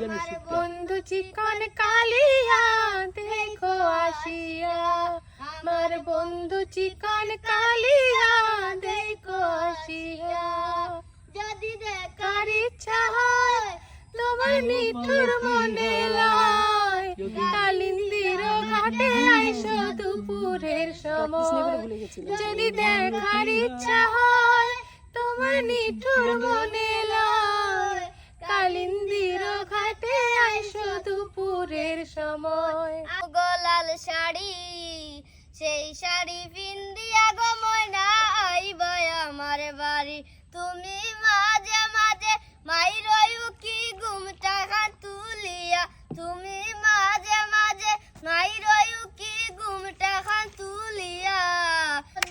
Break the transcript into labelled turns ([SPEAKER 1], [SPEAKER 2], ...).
[SPEAKER 1] বন্ধু চিকন কালিয়া দেখো আসিয়া, আমার বন্ধু চিকন কালিয়া দেখো আসিয়া। যদি দেখার ইচ্ছা হয় তোমার নিঠুর মনে লয়, কালিন্দির ঘাটে আইসো দুপুরের সময়। যদি দেখার ইচ্ছা হয় তোমার নিঠুর মনে লয়, কালিন্দির ঘাটে আইসো দুপুরের সময়।
[SPEAKER 2] গোলাল শাড়ি সেই শাড়ি পিন্দিয়া